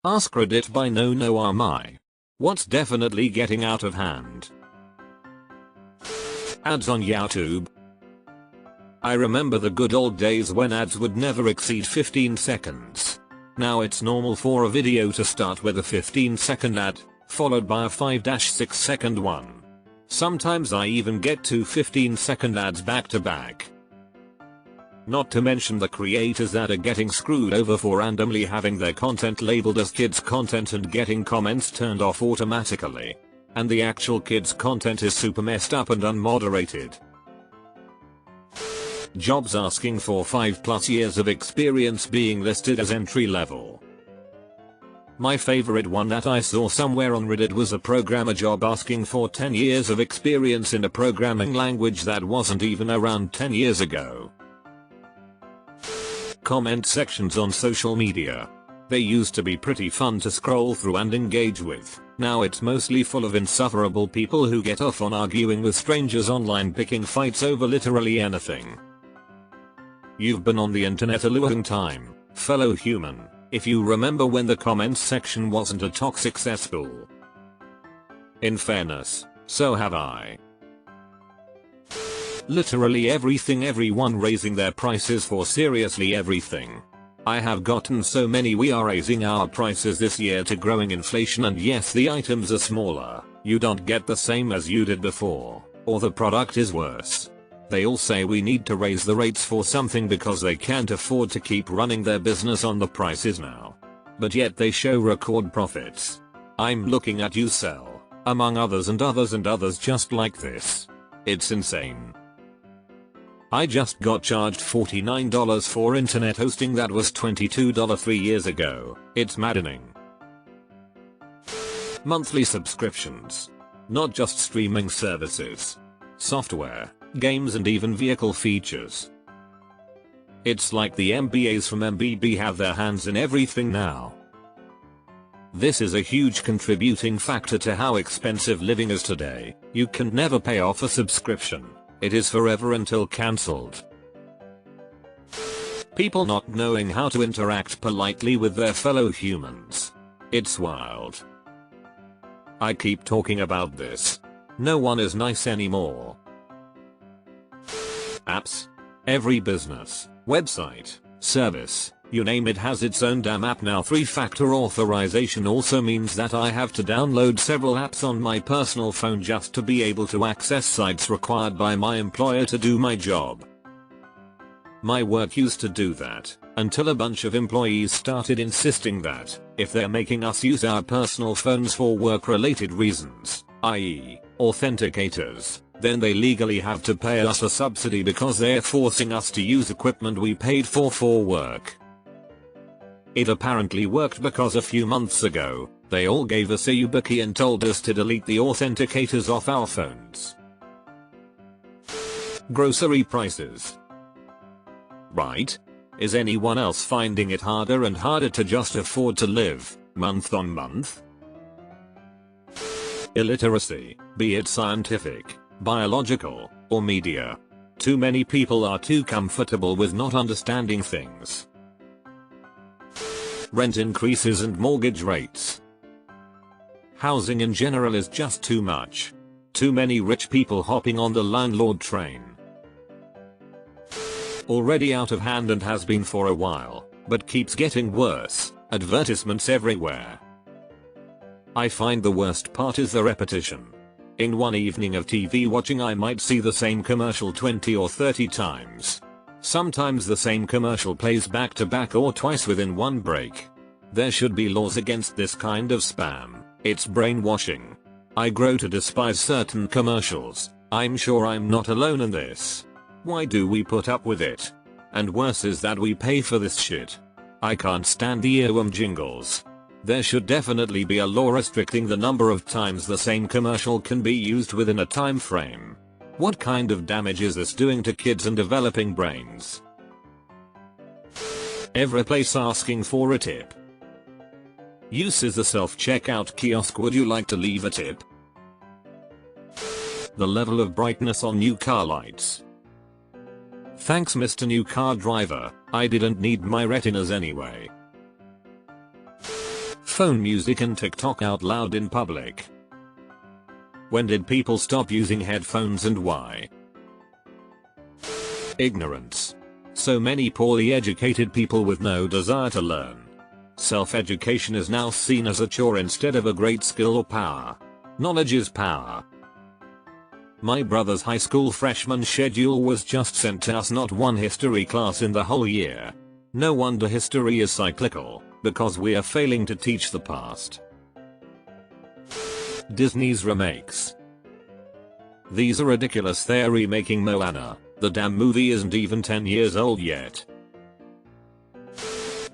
AskReddit by no RMI. What's definitely getting out of hand? Ads on YouTube. I remember the good old days when ads would never exceed 15 seconds. Now it's normal for a video to start with a 15-second ad, followed by a 5-6 second one. Sometimes I even get 2 15-second ads back to back. Not to mention the creators that are getting screwed over for randomly having their content labeled as kids content and getting comments turned off automatically. And the actual kids content is super messed up and unmoderated. Jobs asking for 5+ years of experience being listed as entry level. My favorite one that I saw somewhere on Reddit was a programmer job asking for 10 years of experience in a programming language that wasn't even around 10 years ago. Comment sections on social media. They used to be pretty fun to scroll through and engage with. Now it's mostly full of insufferable people who get off on arguing with strangers online, picking fights over literally anything. You've been on the internet a long time, fellow human, if you remember when the comments section wasn't a toxic cesspool. In fairness, so have I. Literally everything, everyone raising their prices for seriously everything. I have gotten so many "we are raising our prices this year" to growing inflation, and yes, the items are smaller, you don't get the same as you did before, or the product is worse. They all say we need to raise the rates for something because they can't afford to keep running their business on the prices now. But yet they show record profits. I'm looking at you sell, among others and others and others just like this. It's insane. I just got charged $49 for internet hosting that was $22 3 years ago. It's maddening. Monthly subscriptions. Not just streaming services. Software, games and even vehicle features. It's like the MBAs from MBB have their hands in everything now. This is a huge contributing factor to how expensive living is today. You can never pay off a subscription. It is forever until cancelled. People not knowing how to interact politely with their fellow humans. It's wild. I keep talking about this. No one is nice anymore. Apps. Every business, website, service, you name it has its own damn app now. 3-factor authorization also means that I have to download several apps on my personal phone just to be able to access sites required by my employer to do my job. My work used to do that, until a bunch of employees started insisting that, if they're making us use our personal phones for work-related reasons, i.e., authenticators, then they legally have to pay us a subsidy because they're forcing us to use equipment we paid for work. It apparently worked because a few months ago, they all gave us a YubiKey and told us to delete the authenticators off our phones. Grocery prices. Right? Is anyone else finding it harder and harder to just afford to live, month on month? Illiteracy, be it scientific, biological, or media. Too many people are too comfortable with not understanding things. Rent increases and mortgage rates. Housing in general is just too much. Too many rich people hopping on the landlord train. Already out of hand and has been for a while, but keeps getting worse. Advertisements everywhere. I find the worst part is the repetition. In one evening of TV watching I might see the same commercial 20 or 30 times. Sometimes the same commercial plays back to back or twice within one break. There should be laws against this kind of spam. It's brainwashing. I grow to despise certain commercials. I'm sure I'm not alone in this. Why do we put up with it? And worse is that we pay for this shit. I can't stand the earworm jingles. There should definitely be a law restricting the number of times the same commercial can be used within a time frame. What kind of damage is this doing to kids and developing brains? Every place asking for a tip. Use is a self-checkout kiosk. Would you like to leave a tip? The level of brightness on new car lights. Thanks Mr. New Car Driver, I didn't need my retinas anyway. phone music and TikTok out loud in public? When did people stop using headphones and why? Ignorance. So many poorly educated people with no desire to learn. Self-education is now seen as a chore instead of a great skill or power. Knowledge is power. My brother's high school freshman schedule was just sent to us, not one history class in the whole year. No wonder history is cyclical, because we are failing to teach the past. Disney's remakes. These are ridiculous. They're remaking Moana. The damn movie isn't even 10 years old yet.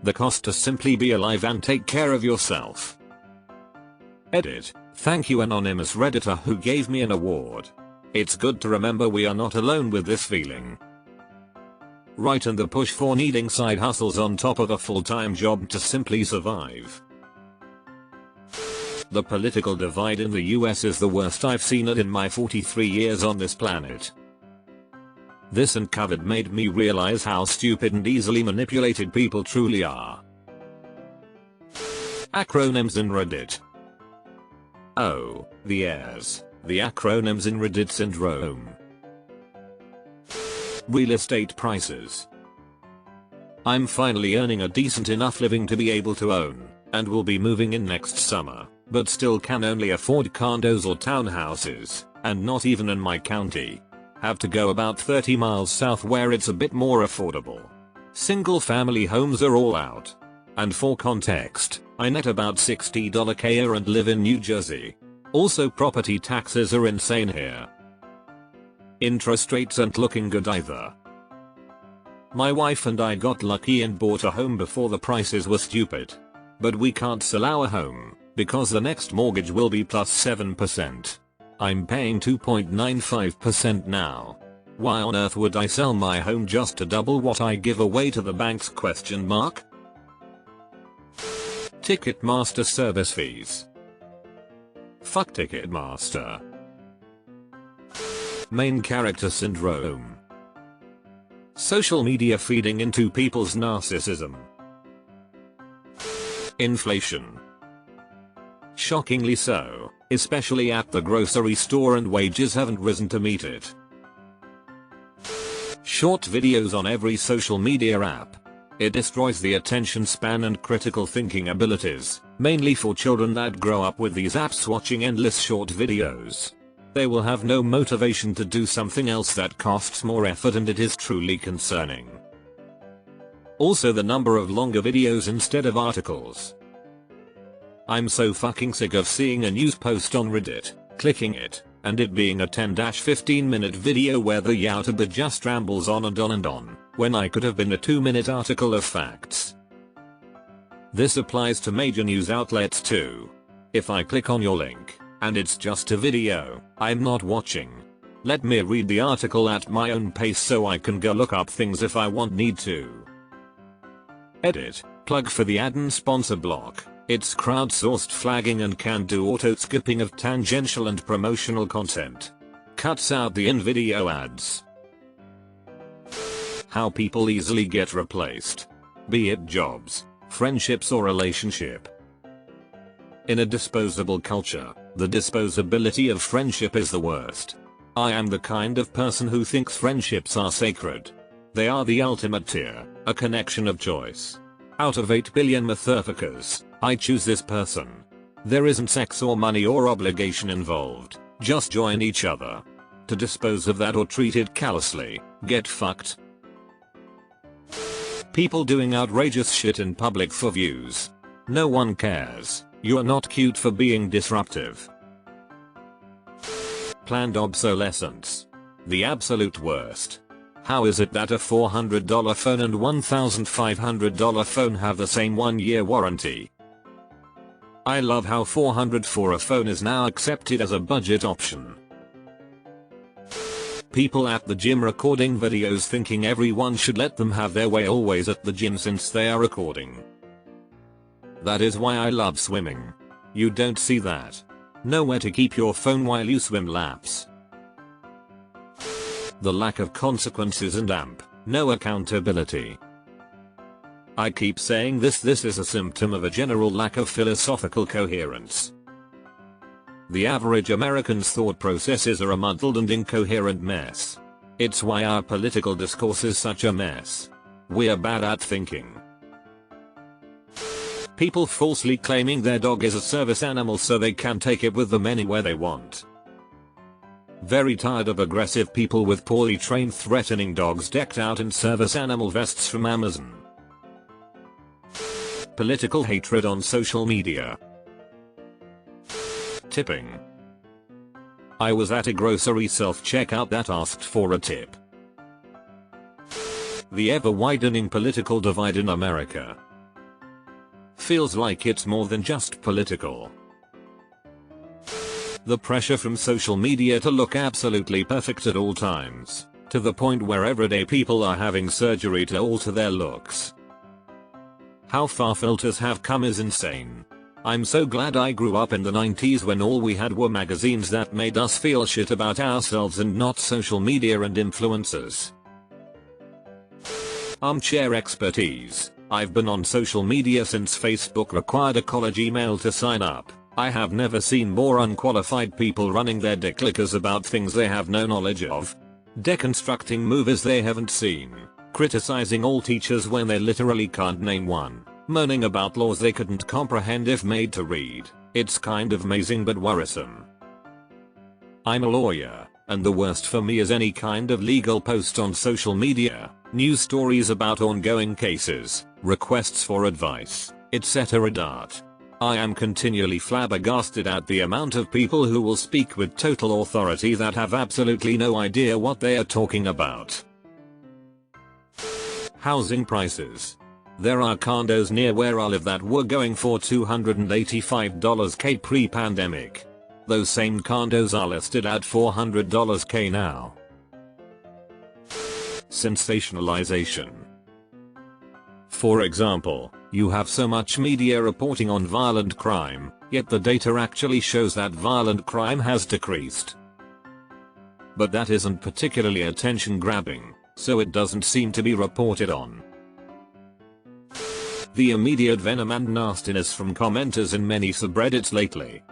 The cost to simply be alive and take care of yourself. Edit. Thank you anonymous redditor who gave me an award. It's good to remember we are not alone with this feeling. Right, and the push for needing side hustles on top of a full-time job to simply survive. The political divide in the US is the worst I've seen it in my 43 years on this planet. This and COVID made me realize how stupid and easily manipulated people truly are. Acronyms in Reddit. Oh, the airs, the acronyms in Reddit syndrome. Real estate prices. I'm finally earning a decent enough living to be able to own, and will be moving in next summer, but still can only afford condos or townhouses, and not even in my county. Have to go about 30 miles south where it's a bit more affordable. Single family homes are all out. And for context, I net about $60 a year and live in New Jersey. Also, property taxes are insane here. Interest rates aren't looking good either. My wife and I got lucky and bought a home before the prices were stupid. But we can't sell our home, because the next mortgage will be plus 7%. I'm paying 2.95% now. Why on earth would I sell my home just to double what I give away to the banks? ? Ticketmaster service fees. Fuck Ticketmaster. Main character syndrome. Social media feeding into people's narcissism. Inflation. Shockingly so, especially at the grocery store, and wages haven't risen to meet it. Short videos on every social media app. It destroys the attention span and critical thinking abilities, mainly for children that grow up with these apps watching endless short videos. They will have no motivation to do something else that costs more effort, and it is truly concerning. Also, the number of longer videos instead of articles. I'm so fucking sick of seeing a news post on Reddit, clicking it, and it being a 10-15 minute video where the YouTuber just rambles on and on and on, when I could have been a 2-minute article of facts. This applies to major news outlets too. If I click on your link, and it's just a video, I'm not watching. Let me read the article at my own pace so I can go look up things if I need to. Edit. Plug for the ad and sponsor block. It's crowdsourced flagging and can do auto skipping of tangential and promotional content. Cuts out the in-video ads. How people easily get replaced. Be it jobs, friendships or relationship. In a disposable culture, the disposability of friendship is the worst. I am the kind of person who thinks friendships are sacred. They are the ultimate tier, a connection of choice. Out of 8 billion motherfuckers, I choose this person. There isn't sex or money or obligation involved, just join each other. To dispose of that or treat it callously, get fucked. People doing outrageous shit in public for views. No one cares, you're not cute for being disruptive. Planned obsolescence. The absolute worst. How is it that a $400 phone and $1,500 phone have the same 1-year warranty? I love how $400 for a phone is now accepted as a budget option. People at the gym recording videos thinking everyone should let them have their way always at the gym since they are recording. That is why I love swimming. You don't see that. Nowhere to keep your phone while you swim laps. The lack of consequences and no accountability. I keep saying this is a symptom of a general lack of philosophical coherence. The average American's thought processes are a muddled and incoherent mess. It's why our political discourse is such a mess. We're bad at thinking. People falsely claiming their dog is a service animal so they can take it with them anywhere they want. Very tired of aggressive people with poorly trained threatening dogs decked out in service animal vests from Amazon. Political hatred on social media. Tipping. I was at a grocery self-checkout that asked for a tip. The ever-widening political divide in America. Feels like it's more than just political. The pressure from social media to look absolutely perfect at all times, to the point where everyday people are having surgery to alter their looks. How far filters have come is insane. I'm so glad I grew up in the 90s when all we had were magazines that made us feel shit about ourselves and not social media and influencers. Armchair expertise. I've been on social media since Facebook required a college email to sign up. I have never seen more unqualified people running their dick lickers about things they have no knowledge of. Deconstructing movies they haven't seen. Criticizing all teachers when they literally can't name one. Moaning about laws they couldn't comprehend if made to read. It's kind of amazing but worrisome. I'm a lawyer, and the worst for me is any kind of legal post on social media. News stories about ongoing cases, requests for advice, etc. I am continually flabbergasted at the amount of people who will speak with total authority that have absolutely no idea what they are talking about. Housing prices. There are condos near where I live that were going for $285K pre-pandemic. Those same condos are listed at $400K now. Sensationalization. For example, you have so much media reporting on violent crime, yet the data actually shows that violent crime has decreased. But that isn't particularly attention-grabbing, so it doesn't seem to be reported on. The immediate venom and nastiness from commenters in many subreddits lately.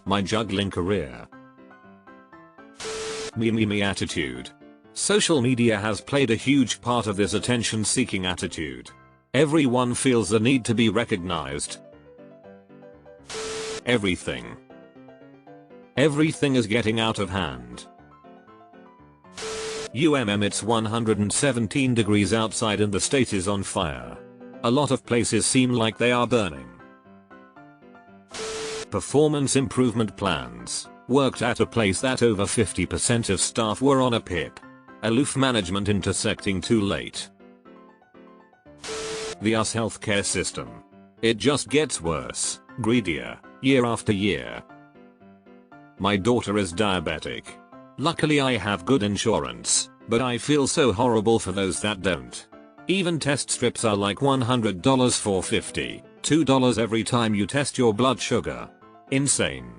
My juggling career. Me attitude. Social media has played a huge part of this attention-seeking attitude. Everyone feels the need to be recognized. Everything is getting out of hand. It's 117 degrees outside and the state is on fire. A lot of places seem like they are burning. Performance improvement plans. Worked at a place that over 50% of staff were on a PIP. Aloof management intersecting too late. The US healthcare system. It just gets worse, greedier, year after year. My daughter is diabetic. Luckily I have good insurance, but I feel so horrible for those that don't. Even test strips are like $100 for 50, $2 every time you test your blood sugar. Insane.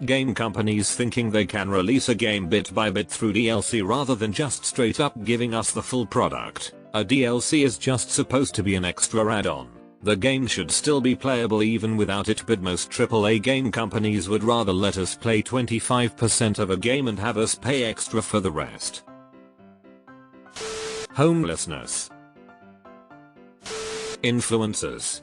Game companies thinking they can release a game bit by bit through DLC rather than just straight up giving us the full product. A DLC is just supposed to be an extra add-on. The game should still be playable even without it, but most AAA game companies would rather let us play 25% of a game and have us pay extra for the rest. Homelessness. Influencers.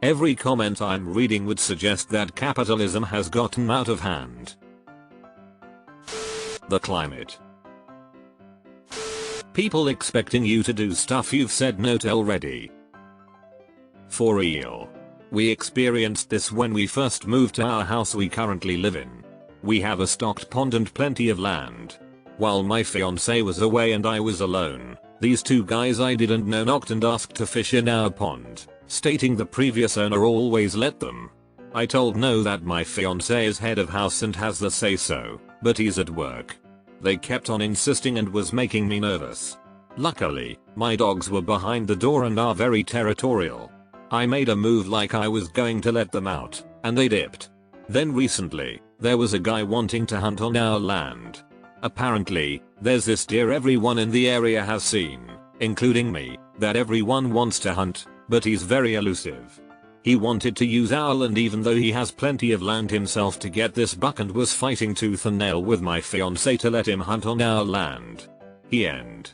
Every comment I'm reading would suggest that capitalism has gotten out of hand. The climate. People expecting you to do stuff you've said no to already. For real. We experienced this when we first moved to our house we currently live in. We have a stocked pond and plenty of land. While my fiance was away and I was alone, these two guys I didn't know knocked and asked to fish in our pond, stating the previous owner always let them. I told no that my fiance is head of house and has the say so, but he's at work. They kept on insisting and was making me nervous. Luckily, my dogs were behind the door and are very territorial. I made a move like I was going to let them out, and they dipped. Then recently, there was a guy wanting to hunt on our land. Apparently, there's this deer everyone in the area has seen, including me, that everyone wants to hunt, but he's very elusive. He wanted to use our land even though he has plenty of land himself to get this buck and was fighting tooth and nail with my fiance to let him hunt on our land. The end.